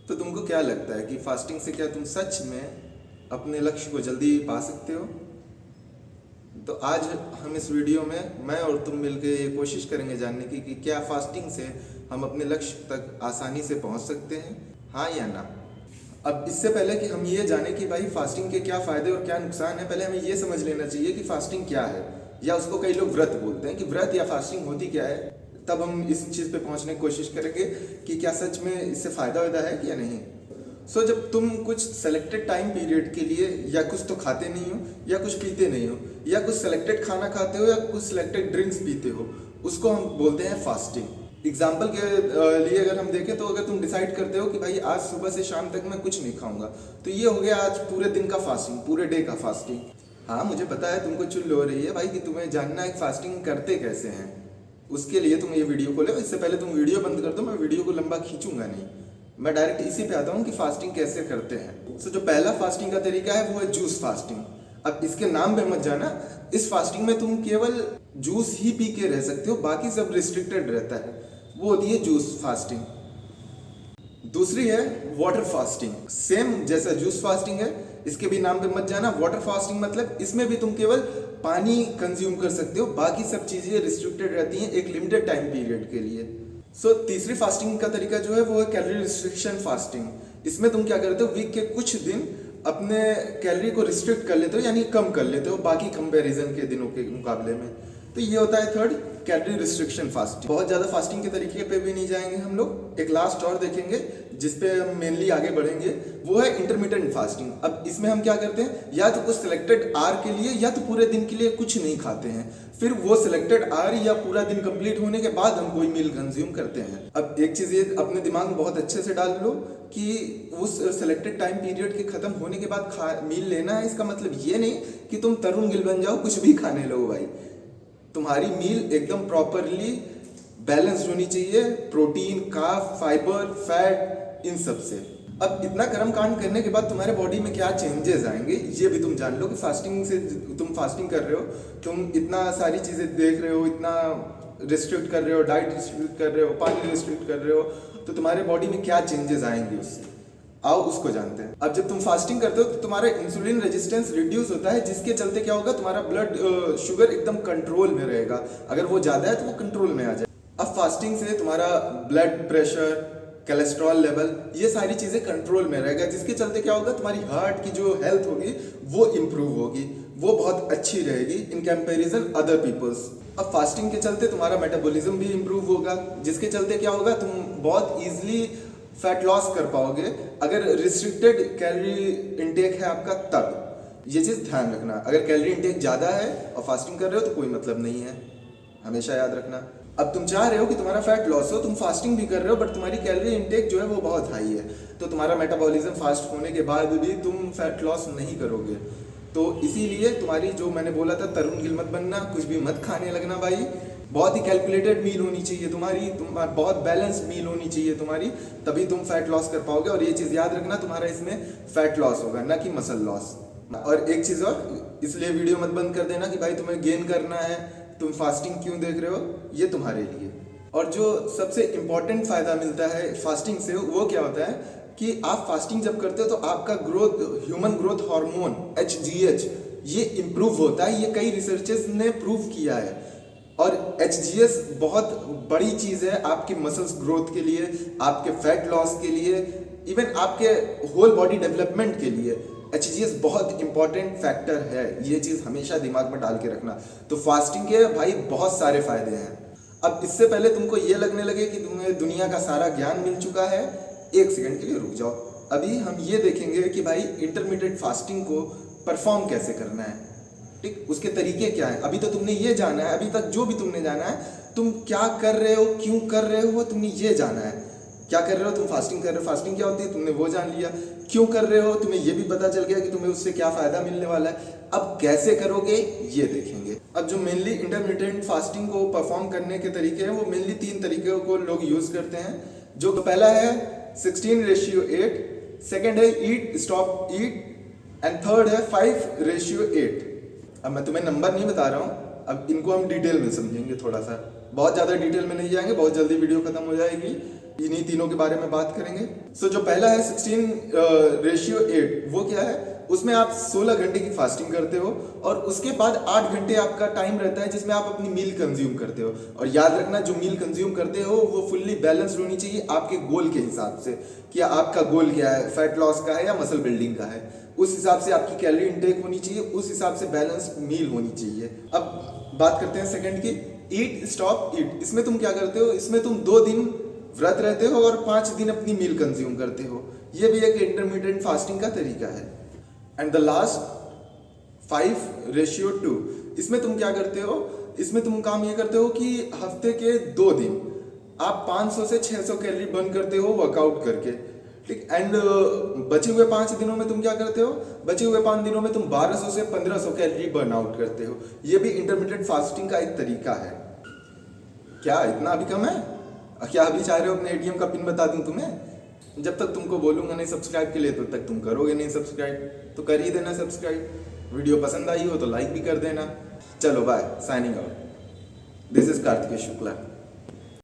तो तुमको क्या लगता है कि फास्टिंग से क्या तुम सच में अपने लक्ष्य को जल्दी पा सकते हो? तो आज हम इस वीडियो में मैं और तुम मिलकर ये कोशिश करेंगे जानने की कि क्या फास्टिंग से हम अपने लक्ष्य तक आसानी से पहुंच सकते हैं, हाँ या ना। अब इससे पहले कि हम ये जाने कि भाई फास्टिंग के क्या फ़ायदे और क्या नुकसान है, पहले हमें ये समझ लेना चाहिए कि फास्टिंग क्या है, या उसको कई लोग व्रत बोलते हैं कि व्रत या फास्टिंग होती क्या है। तब हम इस चीज़ पे पहुंचने की कोशिश करेंगे कि क्या सच में इससे फ़ायदा वायदा है कि या नहीं। जब तुम कुछ सेलेक्टेड टाइम पीरियड के लिए या कुछ तो खाते नहीं हो या कुछ पीते नहीं हो, या कुछ सेलेक्टेड खाना खाते हो या कुछ सेलेक्टेड ड्रिंक्स पीते हो, उसको हम बोलते हैं फास्टिंग। एग्जाम्पल के लिए अगर हम देखें तो अगर तुम डिसाइड करते हो कि भाई आज सुबह से शाम तक मैं कुछ नहीं खाऊंगा, तो ये हो गया आज पूरे दिन का फास्टिंग, पूरे डे का फास्टिंग। हाँ, मुझे पता है तुमको चुल हो रही है भाई कि तुम्हें जानना है फास्टिंग करते कैसे हैं। उसके लिए तुम ये वीडियो खोलो। इससे पहले तुम वीडियो बंद कर दो, मैं वीडियो को लंबा खींचूंगा नहीं, मैं डायरेक्ट इसी पे आता हूँ कि फास्टिंग कैसे करते हैं। जो पहला फास्टिंग का तरीका है वो है जूस फास्टिंग। अब इसके नाम पे मत जाना, इस फास्टिंग में तुम केवल जूस ही पी के रह सकते हो, बाकी सब रिस्ट्रिक्टेड रहता है, वो होती है जूस फास्टिंग। दूसरी है वाटर फास्टिंग, सेम जैसा जूस फास्टिंग है, इसके भी नाम पे मत जाना। वाटर फास्टिंग मतलब इसमें भी तुम केवल पानी कंज्यूम कर सकते हो, बाकी सब चीजें रिस्ट्रिक्टेड रहती हैं एक लिमिटेड टाइम पीरियड के लिए। तीसरी फास्टिंग का तरीका जो है वो है कैलोरी रिस्ट्रिक्शन फास्टिंग। इसमें तुम क्या करते हो, वीक के कुछ दिन अपने कैलोरी को रिस्ट्रिक्ट कर लेते हो, यानी कम कर लेते हो बाकी कंपैरिजन के दिनों के मुकाबले में। तो ये होता है थर्ड कैलोरी रिस्ट्रिक्शन फास्टिंग। बहुत ज़्यादा फास्टिंग के तरीके पे भी नहीं जाएंगे हम लोग, एक लास्ट और देखेंगे जिसपे हम मेनली आगे बढ़ेंगे, वो है इंटरमिटेंट फास्टिंग। अब इसमें हम क्या करते हैं, या तो कुछ सिलेक्टेड आवर के लिए या तो पूरे दिन के लिए कुछ नहीं खाते हैं, फिर वो सिलेक्टेड आवर या पूरा दिन कंप्लीट होने के बाद हम कोई मील कंज्यूम करते हैं। अब एक चीज़ ये अपने दिमाग में बहुत अच्छे से डाल लो कि उस सिलेक्टेड टाइम पीरियड के खत्म होने के बाद मील लेना है, इसका मतलब ये नहीं कि तुम तरुण गिल बन जाओ कुछ भी खाने लो भाई। तुम्हारी मील एकदम प्रॉपरली बैलेंस्ड होनी चाहिए, प्रोटीन, कार्ब, फाइबर, फैट, इन सब से। अब इतना कर्म कांड करने के बाद तुम्हारे बॉडी में क्या चेंजेस आएंगे ये भी तुम जान लो कि फास्टिंग से तुम फास्टिंग कर रहे हो, तुम इतना सारी चीजें देख रहे हो, इतना रिस्ट्रिक्ट कर रहे हो, डाइट रिस्ट्रिक्ट कर रहे हो, पानी रिस्ट्रिक्ट कर रहे हो, तो तुम्हारे बॉडी में क्या चेंजेस आएंगे उससे, आओ उसको जानते हैं। अब जब तुम फास्टिंग करते हो तो तुम्हारा इंसुलिन रेजिस्टेंस रिड्यूस होता है, जिसके चलते क्या होगा, तुम्हारा ब्लड शुगर एकदम कंट्रोल में रहेगा। अगर वो ज्यादा है तो वो कंट्रोल में आ जाए। अब फास्टिंग से तुम्हारा ब्लड प्रेशर, कोलेस्ट्रॉल लेवल, ये सारी चीजें कंट्रोल में रहेगा, जिसके चलते क्या होगा, तुम्हारी हार्ट की जो हेल्थ होगी वो इंप्रूव होगी, वो बहुत अच्छी रहेगी इन कंपैरिजन अदर पीपल्स। अब फास्टिंग के चलते तुम्हारा मेटाबॉलिज्म भी इंप्रूव होगा, जिसके चलते क्या होगा, तुम बहुत इजीली फैट लॉस कर पाओगे अगर रिस्ट्रिक्टेड कैलोरी इंटेक है आपका तब। ये चीज़ ध्यान रखना, अगर कैलोरी इंटेक ज़्यादा है और फास्टिंग कर रहे हो तो कोई मतलब नहीं है, हमेशा याद रखना। अब तुम चाह रहे हो कि तुम्हारा फैट लॉस हो, तुम फास्टिंग भी कर रहे हो, बट तुम्हारी कैलोरी इंटेक जो है वो बहुत हाई है, तो तुम्हारा मेटाबॉलिज्म फास्ट होने के बाद भी तुम फैट लॉस नहीं करोगे। तो इसीलिए तुम्हारी जो मैंने बोला था तरुण गिल मत बनना, कुछ भी मत खाने लगना भाई, बहुत ही कैलकुलेटेड मील होनी चाहिए तुम्हारी, बहुत बैलेंस्ड मील होनी चाहिए तुम्हारी, तभी तुम फैट लॉस कर पाओगे। और ये चीज़ याद रखना, तुम्हारा इसमें फैट लॉस होगा ना कि मसल लॉस। और एक चीज़ और, इसलिए वीडियो मत बंद कर देना कि भाई तुम्हें गेन करना है, तुम फास्टिंग क्यों देख रहे हो, ये तुम्हारे लिए। और जो सबसे इम्पोर्टेंट फायदा मिलता है फास्टिंग से वो क्या होता है कि आप फास्टिंग जब करते हो तो आपका growth, human growth hormone HGH, ये इम्प्रूव होता है। ये कई रिसर्चर्स ने प्रूव किया है। और HGH बहुत बड़ी चीज़ है आपके मसल्स ग्रोथ के लिए, आपके फैट लॉस के लिए, इवन आपके होल बॉडी डेवलपमेंट के लिए HGH बहुत इंपॉर्टेंट फैक्टर है। ये चीज़ हमेशा दिमाग में डाल के रखना। तो फास्टिंग के भाई बहुत सारे फायदे हैं। अब इससे पहले तुमको ये लगने लगे कि तुम्हें दुनिया का सारा ज्ञान मिल चुका है, एक सेकंड के लिए रुक जाओ। अभी हम ये देखेंगे कि भाई इंटरमीडिएट फास्टिंग को परफॉर्म कैसे करना है, ठीक, उसके तरीके क्या है। अभी तो तुमने ये जाना है, अभी तक जो भी तुमने जाना है, तुम क्या कर रहे हो, क्यों कर रहे हो, तुमने ये जाना है। क्या कर रहे हो, तुम फास्टिंग कर रहे हो, फास्टिंग क्या होती है तुमने वो जान लिया, क्यों कर रहे हो तुम्हें ये भी पता चल गया कि तुम्हें उससे क्या फायदा मिलने वाला है। अब कैसे करोगे ये देखेंगे। अब जो मेनली इंटरमिटेंट फास्टिंग को परफॉर्म करने के तरीके हैं वो मेनली 3 तरीके को लोग यूज करते हैं। जो पहला है 16:8, सेकेंड है ईट स्टॉप ईट, एंड थर्ड है 5:8। अब मैं तुम्हें नंबर नहीं बता रहा हूँ, अब इनको हम डिटेल में समझेंगे थोड़ा सा, बहुत ज़्यादा डिटेल में नहीं जाएंगे, बहुत जल्दी वीडियो खत्म हो जाएगी। इन्हीं तीनों के बारे में बात करेंगे। सो जो पहला है 16:8, वो क्या है? उसमें आप 16 घंटे की फास्टिंग करते हो और उसके बाद 8 घंटे आपका टाइम रहता है जिसमें आप अपनी मील कंज्यूम करते हो। और याद रखना, जो मील कंज्यूम करते हो वो फुल्ली बैलेंस्ड होनी चाहिए आपके गोल के हिसाब से, कि आपका गोल क्या है, फैट लॉस का है या मसल बिल्डिंग का है। उस हिसाब से आपकी कैलोरी इनटेक होनी चाहिए, उस हिसाब से बैलेंस्ड मील होनी चाहिए। अब बात करते हैं सेकंड की, ईट स्टॉप ईट। इसमें तुम क्या करते हो? इसमें तुम 2 दिन व्रत रहते हो और 5 दिन अपनी मील कंज्यूम करते हो। ये भी एक इंटरमीडिएट फास्टिंग का तरीका है। एंड द लास्ट 5:2, इसमें तुम क्या करते हो? इसमें तुम काम ये करते हो कि हफ्ते के 2 दिन आप 500 से 600 कैलोरी बर्न करते हो वर्कआउट करके, ठीक। एंड बचे हुए 5 दिनों में तुम क्या करते हो? बचे हुए 5 दिनों में तुम 1200 से 1500 कैलोरी बर्न आउट करते हो। ये भी इंटरमीडिएट फास्टिंग का एक तरीका है। क्या इतना अभी कम है? क्या अभी चाह रहे हो अपने एटीएम का पिन बता दूं तुम्हें? जब तक तुमको बोलूंगा नहीं सब्सक्राइब के लिए, तो तक तुम करोगे नहीं सब्सक्राइब। तो कर ही देना सब्सक्राइब। वीडियो पसंद आई हो तो लाइक भी कर देना। चलो bye, signing out. This is Kartikeya Shukla.